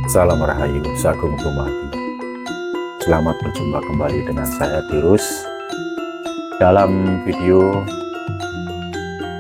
Salam Rahayu, Sagung Dumadi. Selamat berjumpa kembali dengan saya Dirus dalam video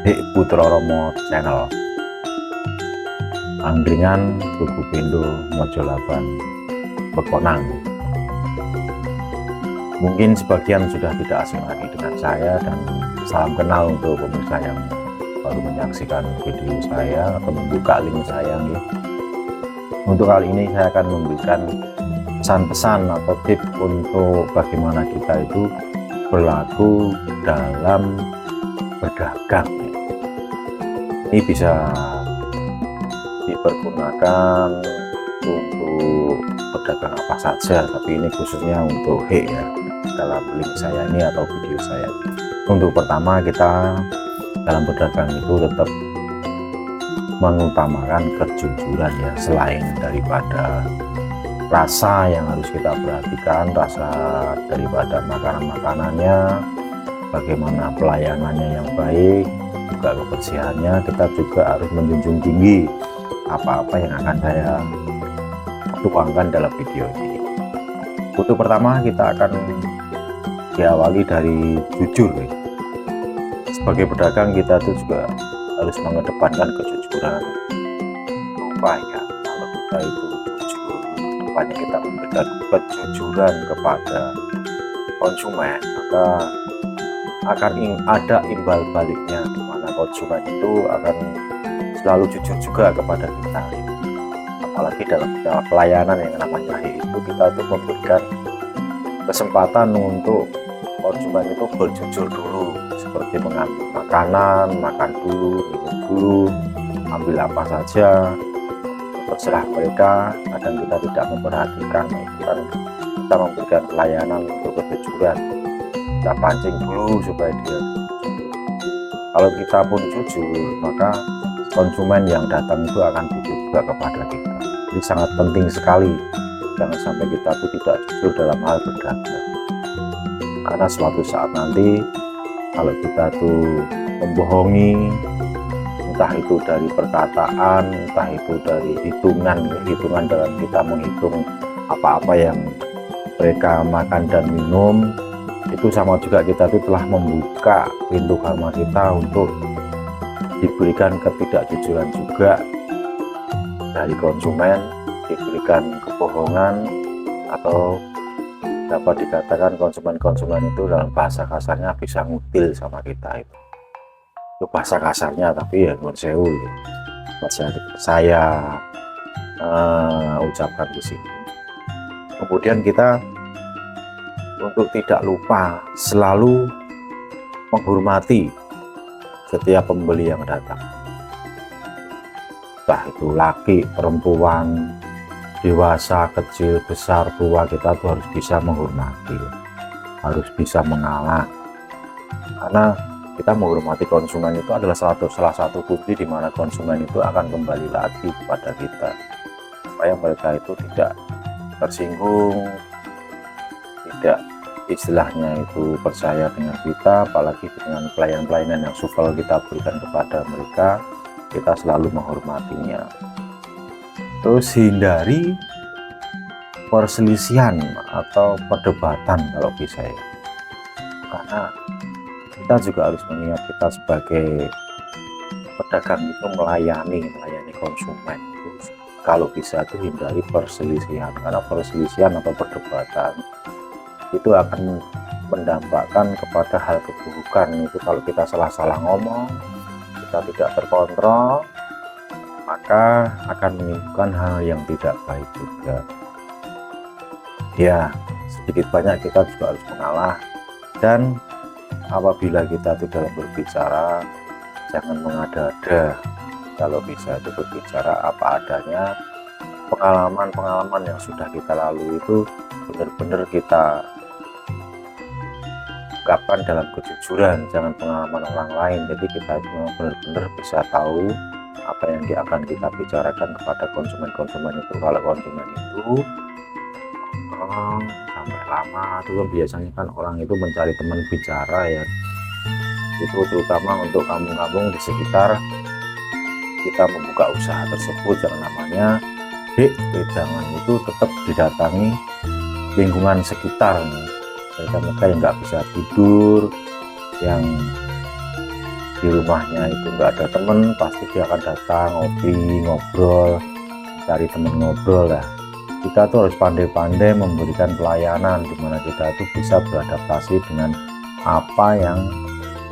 Dik Putra Romo Channel. Angkringan Tugu Pindo Mojolaban Bekonang. Mungkin sebagian sudah tidak asing lagi dengan saya, dan salam kenal untuk pemirsa yang baru menyaksikan video saya atau membuka link saya nih. Untuk kali ini saya akan memberikan pesan-pesan atau tips untuk bagaimana kita itu berlaku dalam berdagang. Ini bisa dipergunakan untuk berdagang apa saja, tapi ini khususnya untuk ya, dalam link saya ini atau video saya. Untuk pertama, kita dalam berdagang itu tetap mengutamakan kejujuran ya, selain daripada rasa yang harus kita perhatikan, rasa daripada makanan-makanannya, bagaimana pelayanannya yang baik, juga kebersihannya, kita juga harus menjunjung tinggi apa-apa yang akan saya tuangkan dalam video ini. Untuk pertama, kita akan diawali dari jujur ya. Sebagai pedagang, kita tuh juga harus mengedepankan kejujuran. Supaya kalau kita itu jujur, supaya kita memberikan kejujuran kepada konsumen, maka akan ada imbal baliknya, di mana konsumen itu akan selalu jujur juga kepada kita. Apalagi dalam pelayanan yang namanya itu, kita tuh memberikan kesempatan untuk konsumen itu berjujur dulu, seperti mengambil makanan, makan dulu, minum dulu, ambil apa saja, terserah mereka. Kadang kita tidak memperhatikan, kita memberikan pelayanan untuk kejujuran, kita pancing dulu supaya dia jujur. Kalau kita pun jujur, maka konsumen yang datang itu akan jujur juga kepada kita. Jadi sangat penting sekali, jangan sampai kita itu tidak jujur dalam hal berdagang, karena suatu saat nanti kalau kita tuh membohongi, entah itu dari perkataan, entah itu dari hitungan dalam kita menghitung apa-apa yang mereka makan dan minum, itu sama juga kita tuh telah membuka pintu karma kita untuk diberikan ketidakjujuran juga dari konsumen, diberikan kebohongan, atau dapat dikatakan konsumen-konsumen itu dalam bahasa kasarnya bisa ngutil sama kita. Itu bahasa kasarnya, tapi ya menurut saya ucapkan di sini. Kemudian kita untuk tidak lupa selalu menghormati setiap pembeli yang datang, entah itu laki, perempuan, dewasa, kecil, besar, tua, kita tuh harus bisa menghormati, harus bisa mengalah, karena kita menghormati konsumen itu adalah salah satu kunci di mana konsumen itu akan kembali lagi kepada kita, supaya mereka itu tidak tersinggung, tidak istilahnya itu percaya dengan kita, apalagi dengan pelayanan-pelayanan yang supel kita berikan kepada mereka, kita selalu menghormatinya. Terus hindari perselisihan atau perdebatan kalau bisa ya, karena kita juga harus mengingat kita sebagai pedagang itu melayani konsumen itu, kalau bisa itu hindari perselisihan, karena perselisihan atau perdebatan itu akan mendampakkan kepada hal keburukan. Itu kalau kita salah ngomong, kita tidak terkontrol, maka akan menimbulkan hal yang tidak baik juga. Ya, sedikit banyak kita juga harus mengalah, dan apabila kita itu dalam berbicara, jangan mengada-ada. Kalau bisa itu berbicara apa adanya, pengalaman-pengalaman yang sudah kita lalui itu benar-benar kita ungkapkan dalam kejujuran, jangan pengalaman orang lain. Jadi kita benar-benar bisa tahu apa yang akan kita bicarakan kepada konsumen itu. Kalau konsumen itu sampai lama itu biasanya kan orang itu mencari teman bicara ya, itu terutama untuk kampung-kampung di sekitar kita membuka usaha tersebut, yang namanya jangan itu tetap didatangi lingkungan sekitar nih, mereka yang nggak bisa tidur, yang di rumahnya itu nggak ada temen, pasti dia akan datang ngopi, ngobrol, cari temen ngobrol lah. Kita tuh harus pandai-pandai memberikan pelayanan di mana kita tuh bisa beradaptasi dengan apa yang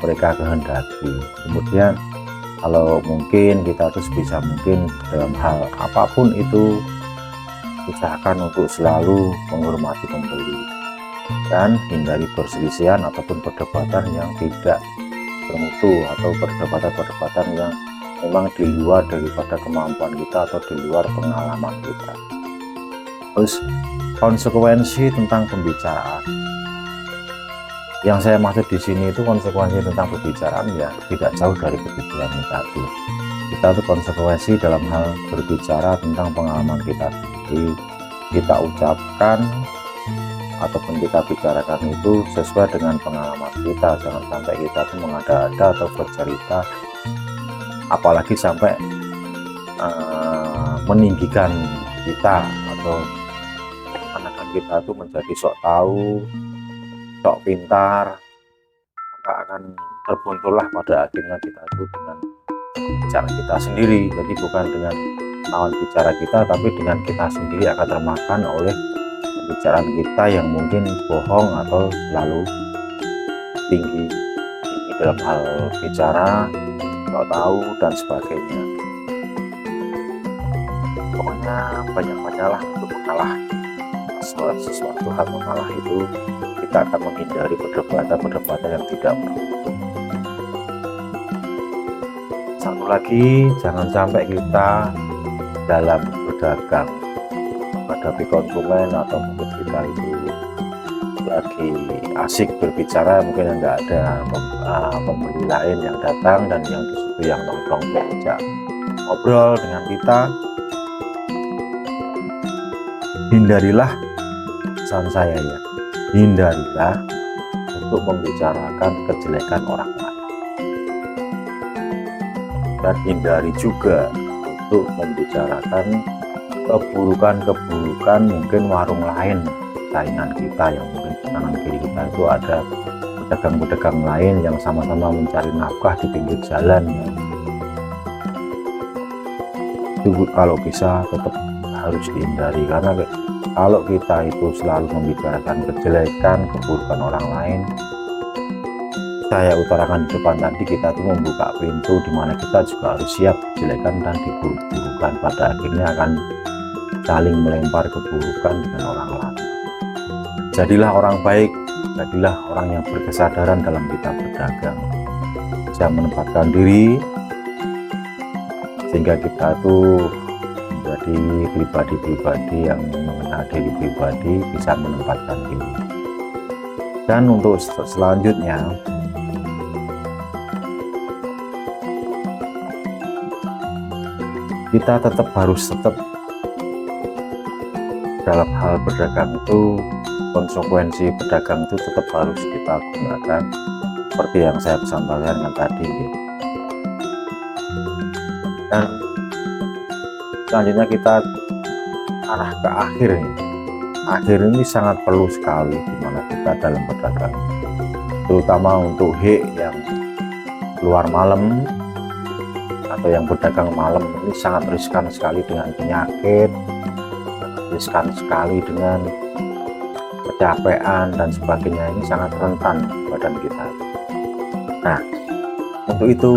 mereka kehendaki. Kemudian kalau mungkin kita terus bisa mungkin dalam hal apapun itu usahakan untuk selalu menghormati pembeli dan hindari perselisihan ataupun perdebatan yang tidak bermutu atau perdebatan-perdebatan yang memang di luar daripada kemampuan kita atau di luar pengalaman kita. Terus konsekuensi tentang pembicaraan. Yang saya maksud di sini itu konsekuensi tentang pembicaraan ya tidak jauh dari kebijakan tadi. Kita tuh konsekuensi dalam hal berbicara tentang pengalaman kita sendiri, kita ucapkan ataupun kita bicarakan itu sesuai dengan pengalaman kita. Jangan sampai kita tuh mengada-ada atau bercerita, apalagi sampai meninggikan kita atau anak-anak kita tuh menjadi sok tahu, sok pintar, maka akan terbuntulah pada akhirnya kita itu dengan bicara kita sendiri. Jadi bukan dengan lawan bicara kita, tapi dengan kita sendiri akan termakan oleh pembicaraan kita yang mungkin bohong atau selalu tinggi dalam hal bicara, sok tahu dan sebagainya. Pokoknya banyak-banyaklah untuk mengalah sesuatu hal, mengalah itu kita akan menghindari perdebatan yang tidak perlu. Satu lagi, jangan sampai kita dalam berdagang menghadapi konsumen atau mungkin kita itu lagi asik berbicara, mungkin nggak ada pembeli lain yang datang dan yang disitu yang nongkrong diajak ngobrol dengan kita, hindarilah, pesan saya ya, hindarilah untuk membicarakan kejelekan orang lain, dan hindari juga untuk membicarakan keburukan mungkin warung lain saingan kita, yang mungkin di kanan kiri kita itu ada pedagang-pedagang lain yang sama-sama mencari nafkah di pinggir jalan ya. Itu kalau bisa tetap harus dihindari, karena kalau kita itu selalu membicarakan kejelekan, keburukan orang lain, saya utarakan di depan tadi, kita tuh membuka pintu di mana kita juga harus siap kejelekan dan diburuk-burukan. Pada akhirnya akan saling melempar keburukan dengan orang lain. Jadilah orang baik, jadilah orang yang berkesadaran dalam kita berdagang, bisa menempatkan diri sehingga kita tuh menjadi pribadi-pribadi yang mengenal diri pribadi, bisa menempatkan diri. Dan untuk selanjutnya, kita harus dalam hal berdagang itu, konsekuensi berdagang itu tetap harus kita gunakan seperti yang saya sampaikan tadi ya. Dan selanjutnya kita arah ke akhir ini. Akhir ini sangat perlu sekali di mana kita dalam berdagang, terutama untuk yang keluar malam atau yang berdagang malam, ini sangat riskan sekali dengan penyakit, riskan sekali dengan kecapean dan sebagainya. Ini sangat rentan badan kita. Nah, untuk itu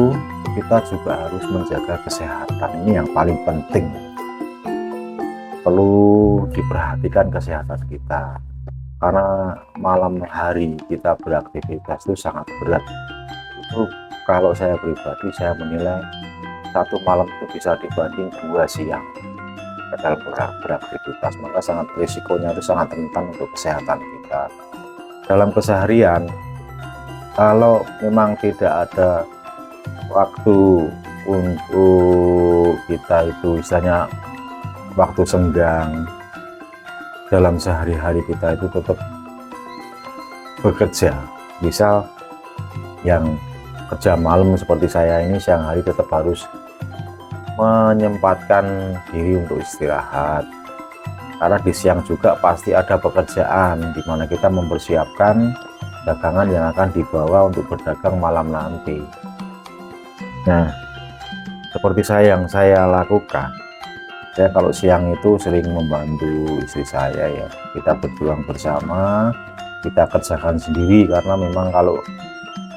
kita juga harus menjaga kesehatan. Ini yang paling penting, perlu diperhatikan kesehatan kita, karena malam hari kita beraktivitas itu sangat berat. Itu kalau saya pribadi, saya menilai satu malam itu bisa dibanding 2 siang dalam beraktivitas, maka sangat risikonya itu sangat rentan untuk kesehatan kita. Dalam keseharian, kalau memang tidak ada waktu untuk kita itu misalnya waktu senggang dalam sehari-hari, kita itu tetap bekerja. Misal yang kerja malam seperti saya ini, siang hari tetap harus menyempatkan diri untuk istirahat, karena di siang juga pasti ada pekerjaan di mana kita mempersiapkan dagangan yang akan dibawa untuk berdagang malam nanti. Nah, seperti yang saya lakukan, saya kalau siang itu sering membantu istri saya ya, kita berjuang bersama, kita kerjakan sendiri, karena memang kalau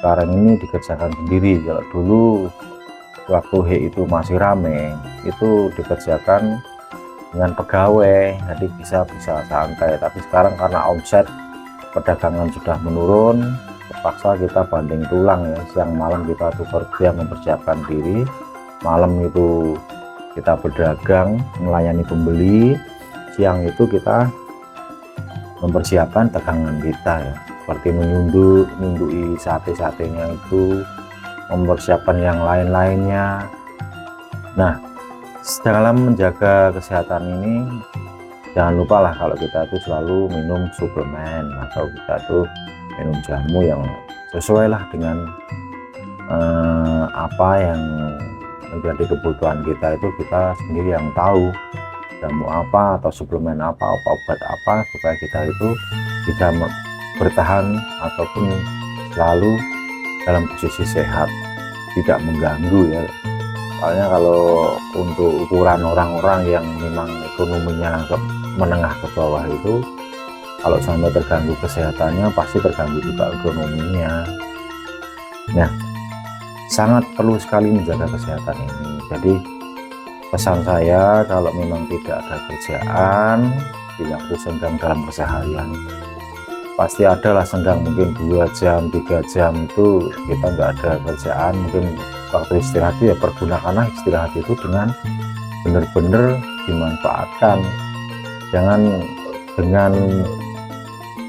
sekarang ini dikerjakan sendiri. Kalau dulu waktu itu masih rame, itu dikerjakan dengan pegawai, jadi bisa santai. Tapi sekarang karena omset perdagangan sudah menurun, terpaksa kita banting tulang ya, siang malam kita tuh kerja mempersiapkan diri, malam itu kita berdagang melayani pembeli, siang itu kita mempersiapkan dagangan kita ya, seperti menyundui sate-satenya itu, mempersiapkan yang lain-lainnya. Nah, dalam menjaga kesehatan ini jangan lupa lah kalau kita tuh selalu minum suplemen, atau kita tuh minum jamu yang sesuai lah dengan apa yang menjadi kebutuhan kita, itu kita sendiri yang tahu jamu apa atau suplemen apa, obat apa, supaya kita itu bisa bertahan ataupun selalu dalam posisi sehat, tidak mengganggu ya. Soalnya kalau untuk ukuran orang-orang yang memang ekonominya menengah ke bawah itu, kalau sampai terganggu kesehatannya pasti terganggu juga ekonominya. Nah, sangat perlu sekali menjaga kesehatan ini. Jadi pesan saya, kalau memang tidak ada kerjaan, tidak senggang dalam keseharian, pasti adalah senggang, mungkin 2 jam 3 jam itu kita nggak ada kerjaan, mungkin waktu istirahat ya pergunakanlah istirahat itu dengan benar-benar dimanfaatkan. Jangan dengan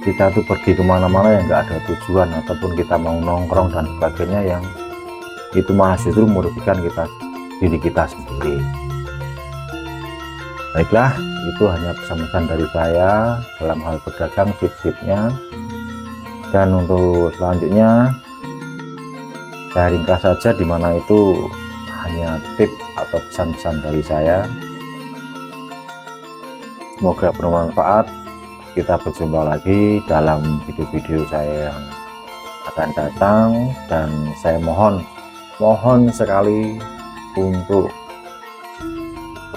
kita tuh pergi kemana-mana yang nggak ada tujuan, ataupun kita mau nongkrong dan sebagainya, yang itu malah justru merugikan diri kita sendiri. Baiklah, itu hanya pesan-pesan dari saya dalam hal berdagang, tips-tipsnya. Dan untuk selanjutnya saya ringkas saja, dimana itu hanya tips atau pesan-pesan dari saya. Semoga bermanfaat. Kita berjumpa lagi dalam video-video saya yang akan datang, dan saya mohon sekali untuk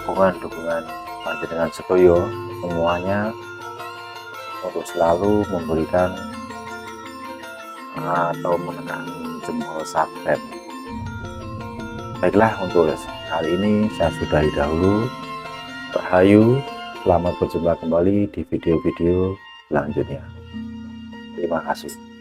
dukungan panjenengan sedaya semuanya untuk selalu memberikan atau menekan jempol subscribe. Baiklah, untuk kali ini saya sudahi dahulu. Rahayu, selamat berjumpa kembali di video-video selanjutnya. Terima kasih.